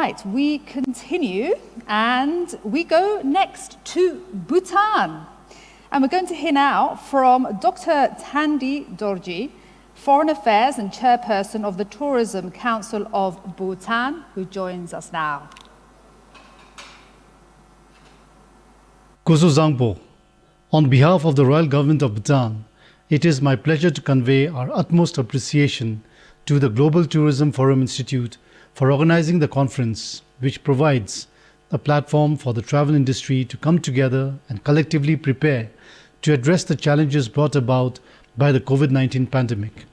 Right, we continue and we go next to Bhutan. And we're going to hear now from Dr. Tandi Dorji, Foreign Affairs and Chairperson of the Tourism Council of Bhutan, who joins us now. Kuzu Zangpo, on behalf of the Royal Government of Bhutan, it is my pleasure to convey our utmost appreciation to the Global Tourism Forum Institute for organizing the conference, which provides a platform for the travel industry to come together and collectively prepare to address the challenges brought about by the COVID-19 pandemic.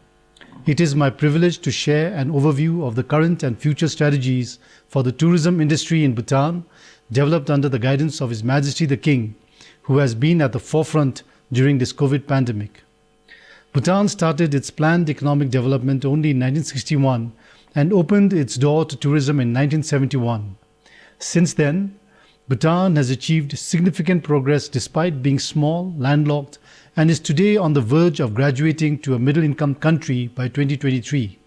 It is my privilege to share an overview of the current and future strategies for the tourism industry in Bhutan, developed under the guidance of His Majesty the King, who has been at the forefront during this COVID pandemic. Bhutan started its planned economic development only in 1961 and opened its door to tourism in 1971. Since then, Bhutan has achieved significant progress despite being small, landlocked, and is today on the verge of graduating to a middle-income country by 2023.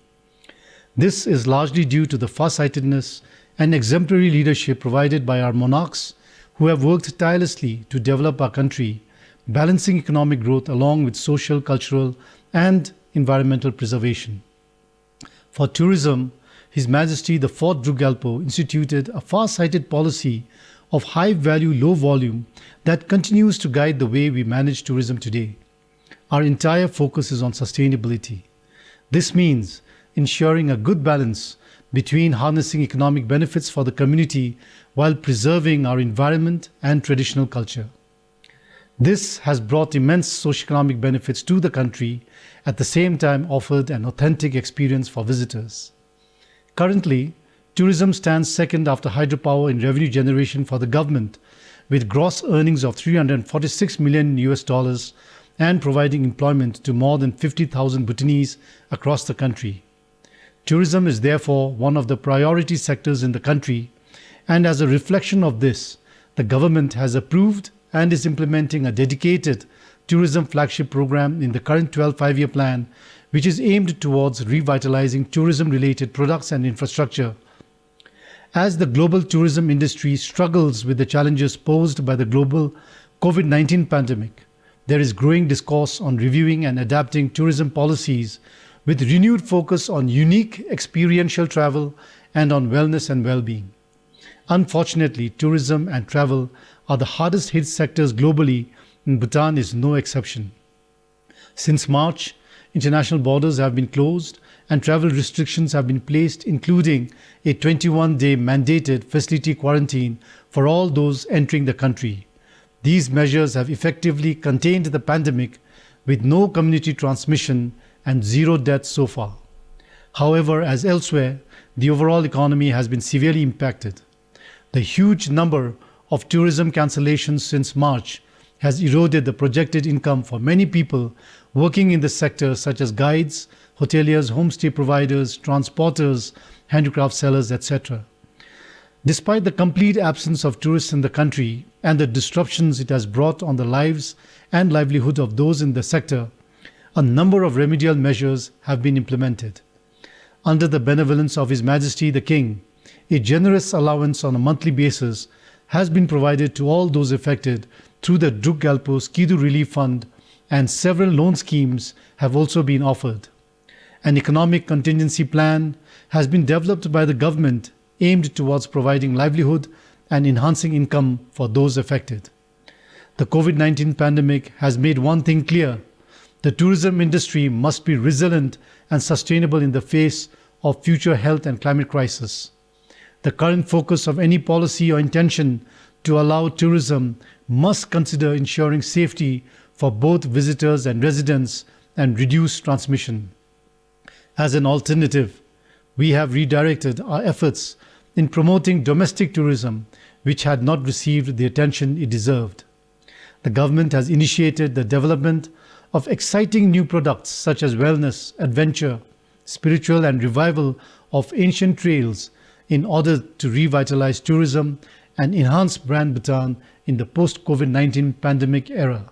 This is largely due to the farsightedness and exemplary leadership provided by our monarchs, who have worked tirelessly to develop our country, balancing economic growth along with social, cultural, and environmental preservation. For tourism, His Majesty the 4th Druk instituted a far-sighted policy of high-value, low-volume that continues to guide the way we manage tourism today. Our entire focus is on sustainability. This means ensuring a good balance between harnessing economic benefits for the community while preserving our environment and traditional culture. This has brought immense socioeconomic benefits to the country, at the same time offered an authentic experience for visitors. Currently, tourism stands second after hydropower in revenue generation for the government, with gross earnings of $346 million and providing employment to more than 50,000 Bhutanese across the country. Tourism is therefore one of the priority sectors in the country, and as a reflection of this, the government has approved and is implementing a dedicated tourism flagship program in the current 12th five-year plan, which is aimed towards revitalizing tourism-related products and infrastructure. As the global tourism industry struggles with the challenges posed by the global COVID-19 pandemic, there is growing discourse on reviewing and adapting tourism policies with renewed focus on unique experiential travel and on wellness and well-being. Unfortunately, tourism and travel are the hardest hit sectors globally, and Bhutan is no exception. Since March, international borders have been closed and travel restrictions have been placed, including a 21-day mandated facility quarantine for all those entering the country. These measures have effectively contained the pandemic with no community transmission and zero deaths so far. However, as elsewhere, the overall economy has been severely impacted. The huge number of tourism cancellations since March has eroded the projected income for many people working in the sector, such as guides, hoteliers, homestay providers, transporters, handicraft sellers, etc. Despite the complete absence of tourists in the country and the disruptions it has brought on the lives and livelihood of those in the sector, a number of remedial measures have been implemented. Under the benevolence of His Majesty the King, a generous allowance on a monthly basis has been provided to all those affected through the Druk Gyalpo's Kidu Relief Fund, and several loan schemes have also been offered. An economic contingency plan has been developed by the government aimed towards providing livelihood and enhancing income for those affected. The COVID-19 pandemic has made one thing clear: the tourism industry must be resilient and sustainable in the face of future health and climate crisis. The current focus of any policy or intention to allow tourism must consider ensuring safety for both visitors and residents and reduce transmission. As an alternative, we have redirected our efforts in promoting domestic tourism, which had not received the attention it deserved. The government has initiated the development of exciting new products such as wellness, adventure, spiritual and revival of ancient trails in order to revitalize tourism and enhance brand Bhutan in the post-COVID-19 pandemic era.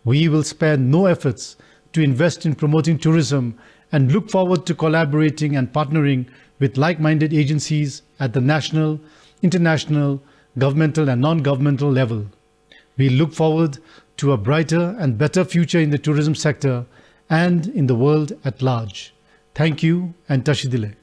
We will spare no efforts to invest in promoting tourism and look forward to collaborating and partnering with like-minded agencies at the national, international, governmental and non-governmental level. We look forward to a brighter and better future in the tourism sector and in the world at large. Thank you and Tashidile.